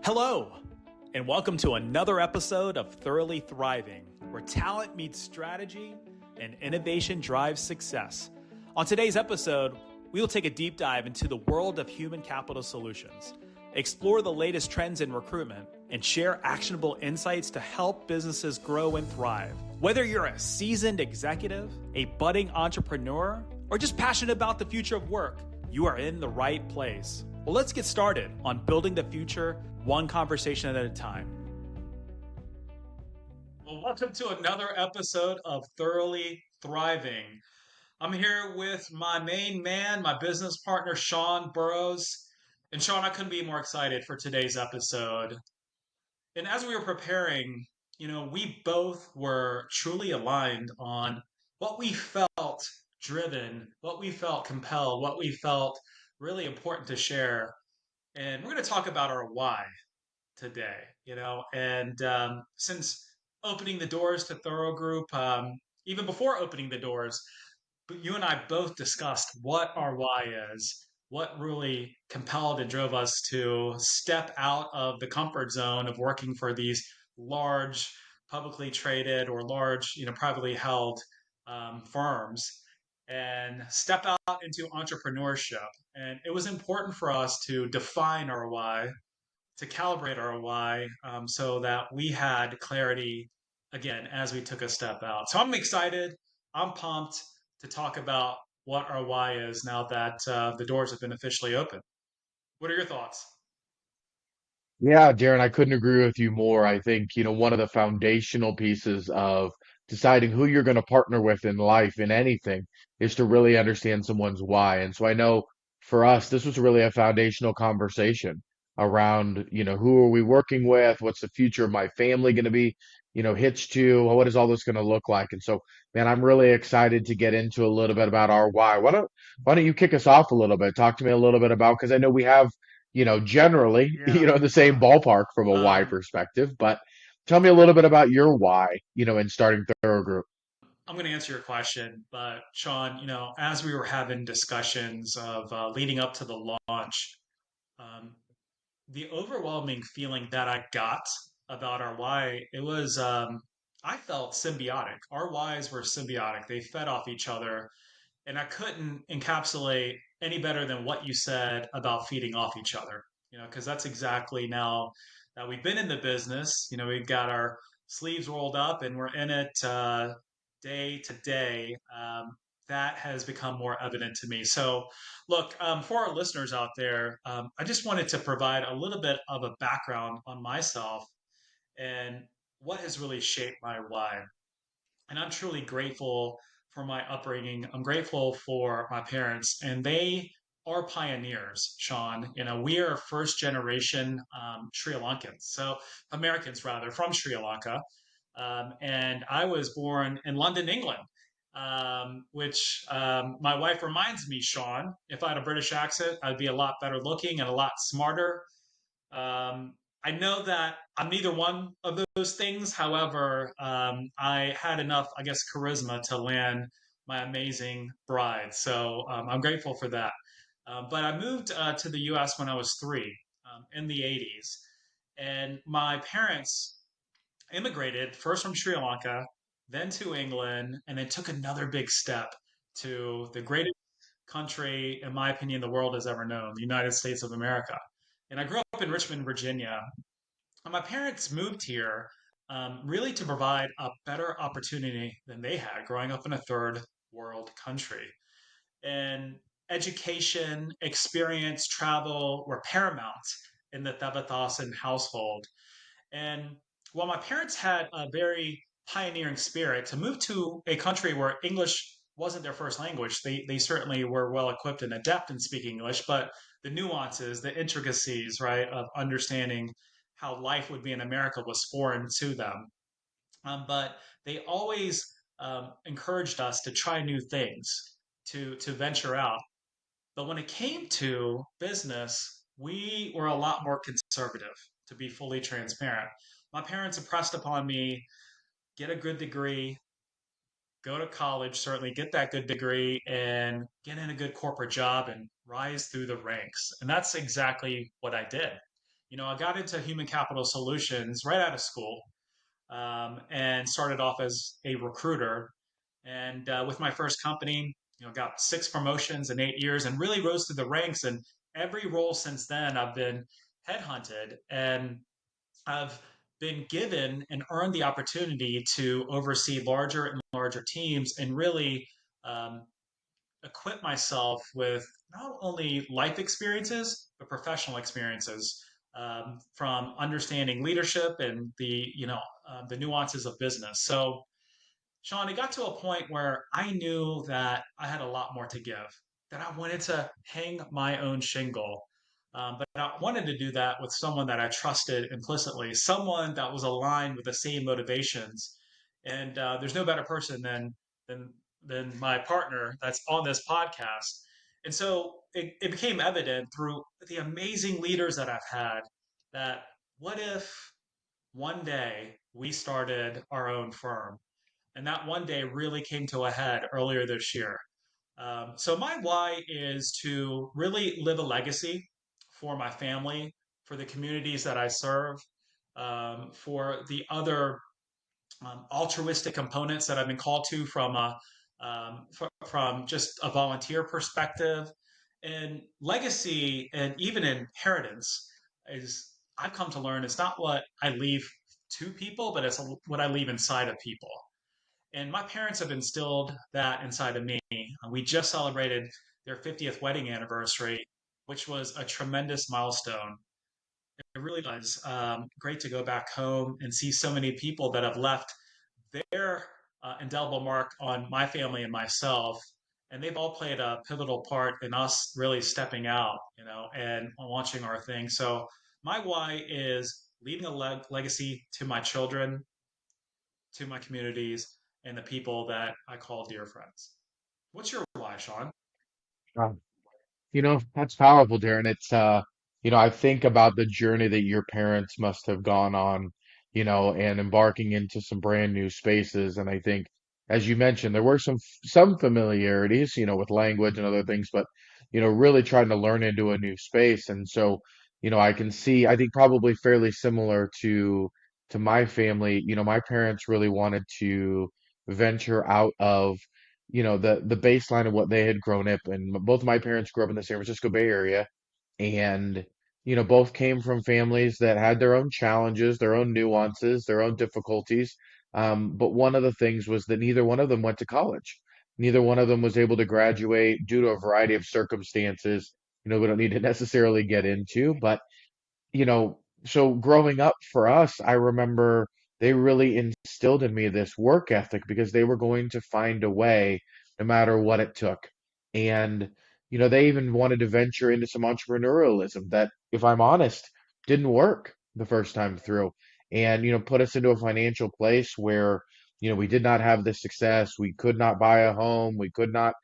Hello, and welcome to another episode of Thoroughly Thriving, where talent meets strategy and innovation drives success. On today's episode, we will take a deep dive into the world of human capital solutions, explore the latest trends in recruitment, and share actionable insights to help businesses grow and thrive. Whether you're a seasoned executive, a budding entrepreneur, or just passionate about the future of work, you are in the right place. Well, let's get started on building the future one conversation at a time. Well, welcome to another episode of Thoroughly Thriving. I'm here with my main man, my business partner, Sean Burroughs. And Sean, I couldn't be more excited for today's episode. And as we were preparing, we both were truly aligned on what we felt driven, what we felt compelled, what we felt really important to share. And we're going to talk about our why today, and since opening the doors to Thorough Group, even before opening the doors, but you and I both discussed what our why is, what really compelled and drove us to step out of the comfort zone of working for these large, publicly traded or large, privately held firms and step out into entrepreneurship. And it was important for us to define our why, to calibrate our why, so that we had clarity again as we took a step out. So I'm excited. I'm pumped to talk about what our why is now that the doors have been officially open. What are your thoughts? Yeah, Darren, I couldn't agree with you more. I think, one of the foundational pieces of deciding who you're going to partner with in life, in anything, is to really understand someone's why. And so I know for us, this was really a foundational conversation around, who are we working with? What's the future of my family going to be, hitched to? What is all this going to look like? And so, man, I'm really excited to get into a little bit about our why. Why don't you kick us off a little bit? Talk to me a little bit about, because I know we have generally, Yeah. in the same ballpark from a why Um, perspective. But tell me a little bit about your why, in starting Thorough Group. I'm going to answer your question, but Sean, as we were having discussions of leading up to the launch, um, the overwhelming feeling that I got about our why, it was, I felt symbiotic. Our whys were symbiotic. They fed off each other. And I couldn't encapsulate any better than what you said about feeding off each other, because that's exactly now that we've been in the business, we've got our sleeves rolled up and we're in it day to day. That has become more evident to me. So, look, for our listeners out there, I just wanted to provide a little bit of a background on myself and what has really shaped my why. And I'm truly grateful for my upbringing. I'm grateful for my parents, and they are pioneers, Sean. We are first generation Sri Lankans, so Americans rather, from Sri Lanka. And I was born in London, England, which my wife reminds me, Sean, if I had a British accent, I'd be a lot better looking and a lot smarter. um, I know that I'm neither one of those things. However, I had enough, I guess, charisma to land my amazing bride. So I'm grateful for that. But I moved to the US when I was three, in the 80s. And my parents immigrated first from Sri Lanka, then to England, and then took another big step to the greatest country, in my opinion, the world has ever known, the United States of America. And I grew up in Richmond, Virginia. And my parents moved here really to provide a better opportunity than they had growing up in a third world country. And education, experience, travel were paramount in the Thevathasan household. And while my parents had a very pioneering spirit to move to a country where English wasn't their first language, they certainly were well equipped and adept in speaking English, but the nuances, the intricacies, right, of understanding how life would be in America was foreign to them. But they always encouraged us to try new things, to venture out. But when it came to business, we were a lot more conservative, to be fully transparent. My parents impressed upon me get a good degree, go to college, certainly get that good degree, and get in a good corporate job and rise through the ranks. And that's exactly what I did. I got into human capital solutions right out of school, and started off as a recruiter. And with my first company, got 6 promotions in 8 years and really rose through the ranks. And every role since then, I've been headhunted and I've been given and earned the opportunity to oversee larger and larger teams and really um, equip myself with not only life experiences but professional experiences, from understanding leadership and the nuances of business. So Sean, it got to a point where I knew that I had a lot more to give, that I wanted to hang my own shingle. But I wanted to do that with someone that I trusted implicitly, someone that was aligned with the same motivations. And there's no better person than than my partner that's on this podcast. And so it became evident through the amazing leaders that I've had that what if one day we started our own firm? And that one day really came to a head earlier this year. So my why is to really live a legacy for my family, for the communities that I serve, for the other altruistic components that I've been called to from just a volunteer perspective. And legacy and even inheritance is, I've come to learn, it's not what I leave to people, but it's what I leave inside of people. And my parents have instilled that inside of me. We just celebrated their 50th wedding anniversary, which was a tremendous milestone. It really was great to go back home and see so many people that have left their indelible mark on my family and myself. And they've all played a pivotal part in us really stepping out, and launching our thing. So my why is leaving a legacy to my children, to my communities, and the people that I call dear friends. What's your why, Sean? That's powerful, Darren. I think about the journey that your parents must have gone on, and embarking into some brand new spaces. And I think, as you mentioned, there were some familiarities, with language and other things, but really trying to learn into a new space. And so, I can see, I think probably fairly similar to my family, my parents really wanted to venture out of the baseline of what they had grown up in. Both of my parents grew up in the San Francisco Bay Area, and both came from families that had their own challenges, their own nuances, their own difficulties. But one of the things was that neither one of them went to college. Neither one of them was able to graduate due to a variety of circumstances. We don't need to necessarily get into, but so growing up for us, I remember they really instilled in me this work ethic because they were going to find a way no matter what it took. And, they even wanted to venture into some entrepreneurialism that, if I'm honest, didn't work the first time through. And, put us into a financial place where, we did not have the success. We could not buy a home. We could not,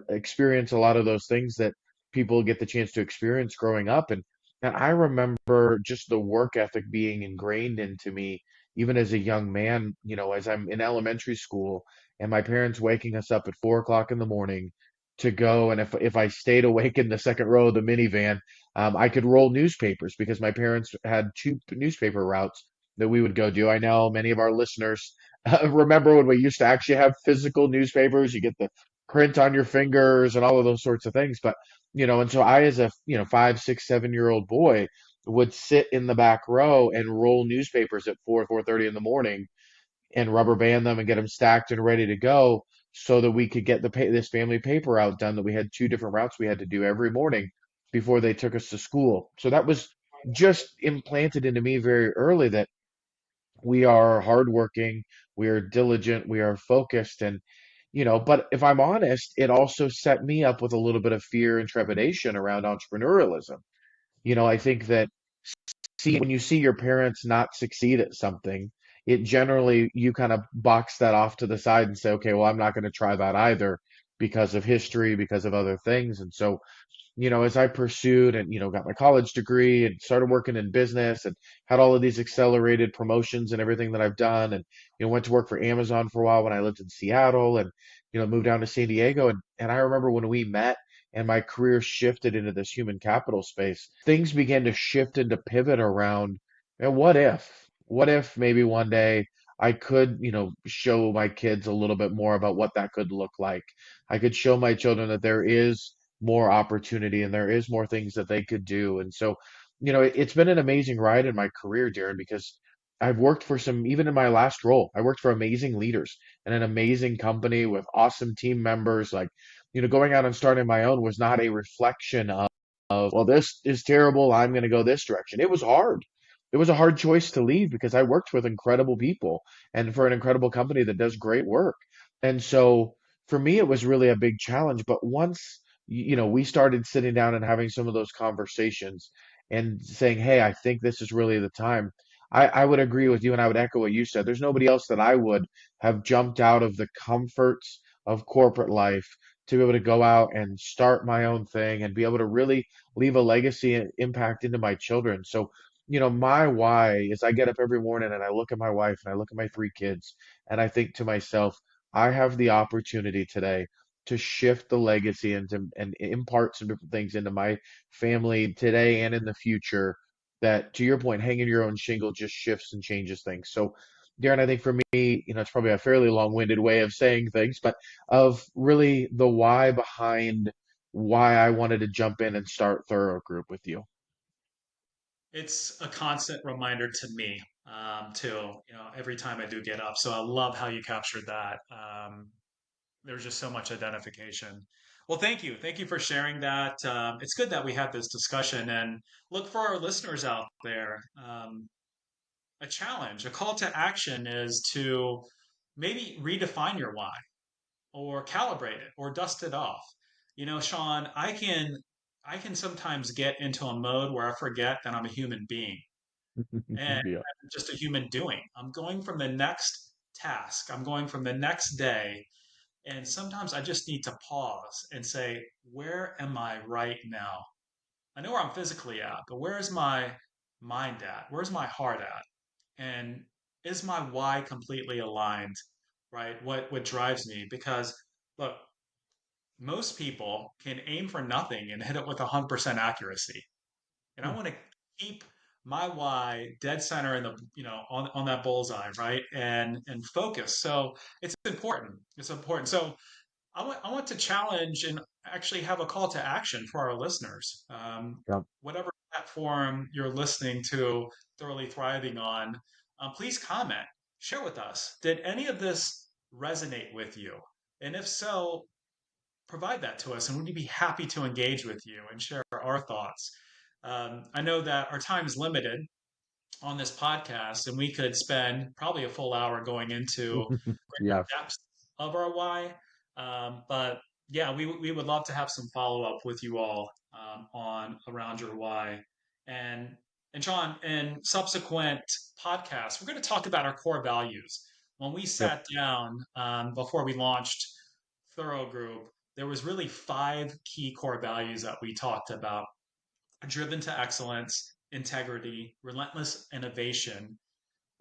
experience a lot of those things that people get the chance to experience growing up. And I remember just the work ethic being ingrained into me, even as a young man, as I'm in elementary school and my parents waking us up at 4 o'clock in the morning to go. And if I stayed awake in the second row of the minivan, I could roll newspapers because my parents had two newspaper routes that we would go do. I know many of our listeners remember when we used to actually have physical newspapers. You get the print on your fingers and all of those sorts of things. But and so I, as a 5, 6, 7-year-old boy, would sit in the back row and roll newspapers at 4:30 in the morning and rubber band them and get them stacked and ready to go so that we could get this family paper out done, that we had two different routes we had to do every morning before they took us to school. So that was just implanted into me very early that we are hardworking, we are diligent, we are focused, and but if I'm honest, it also set me up with a little bit of fear and trepidation around entrepreneurialism. I think that when you see your parents not succeed at something, it generally, you kind of box that off to the side and say, okay, well, I'm not going to try that either because of history, because of other things. And so as I pursued and, got my college degree and started working in business and had all of these accelerated promotions and everything that I've done, and, went to work for Amazon for a while when I lived in Seattle, and, moved down to San Diego. And I remember when we met and my career shifted into this human capital space, things began to shift and to pivot around, and what if? What if maybe one day I could, show my kids a little bit more about what that could look like? I could show my children that there is more opportunity and there is more things that they could do. And so, it's been an amazing ride in my career, Darren, because I've worked for even in my last role, I worked for amazing leaders and an amazing company with awesome team members. Like, going out and starting my own was not a reflection of, well, this is terrible, I'm going to go this direction. It was hard. It was a hard choice to leave because I worked with incredible people and for an incredible company that does great work. And so for me, it was really a big challenge. But once, we started sitting down and having some of those conversations and saying, hey, I think this is really the time. I would agree with you and I would echo what you said. There's nobody else that I would have jumped out of the comforts of corporate life to be able to go out and start my own thing and be able to really leave a legacy and impact into my children. So, my why is I get up every morning and I look at my wife and I look at my three kids and I think to myself, I have the opportunity today to shift the legacy and impart some different things into my family today and in the future that, to your point, hanging your own shingle just shifts and changes things. So, Darren, I think for me, it's probably a fairly long-winded way of saying things, but of really the why behind why I wanted to jump in and start Thorough Group with you. It's a constant reminder to me, too, every time I do get up. So I love how you captured that. There's just so much identification. Well, thank you. Thank you for sharing that. It's good that we had this discussion and look for our listeners out there. A challenge, a call to action is to maybe redefine your why or calibrate it or dust it off. Sean, I can sometimes get into a mode where I forget that I'm a human being and Yeah. I'm just a human doing. I'm going from the next task. I'm going from the next day. And sometimes I just need to pause and say, where am I right now? I know where I'm physically at, but where is my mind at? Where's my heart at? And is my why completely aligned, right? What drives me? Because look, most people can aim for nothing and hit it with 100% accuracy. And I Hmm. want to keep my why dead center in the, on that bullseye, right? And focus. So it's important. It's important. So I want to challenge and actually have a call to action for our listeners. Yeah. Whatever platform you're listening to Thoroughly Thriving on, please comment, share with us. Did any of this resonate with you? And if so, provide that to us, and we'd be happy to engage with you and share our thoughts. I know that our time is limited on this podcast, and we could spend probably a full hour going into Yeah. greater depths of our why. But yeah, we would love to have some follow up with you all on around your why. And and John, in subsequent podcasts, we're going to talk about our core values. When we Yep. sat down before we launched Thorough Group, there was really five key core values that we talked about: driven to excellence, integrity, relentless innovation,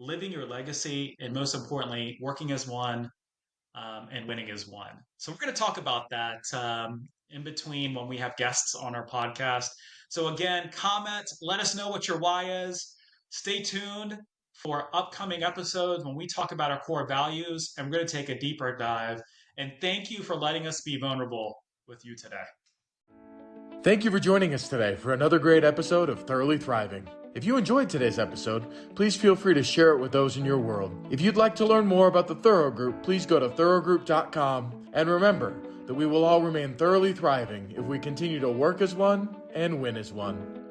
living your legacy, and most importantly, working as one and winning as one. So we're going to talk about that in between when we have guests on our podcast. So again, comment, let us know what your why is. Stay tuned for upcoming episodes when we talk about our core values, and we're going to take a deeper dive. And thank you for letting us be vulnerable with you today. Thank you for joining us today for another great episode of Thoroughly Thriving. If you enjoyed today's episode, please feel free to share it with those in your world. If you'd like to learn more about the Thorough Group, please go to thoroughgroup.com. And remember that we will all remain thoroughly thriving if we continue to work as one and win as one.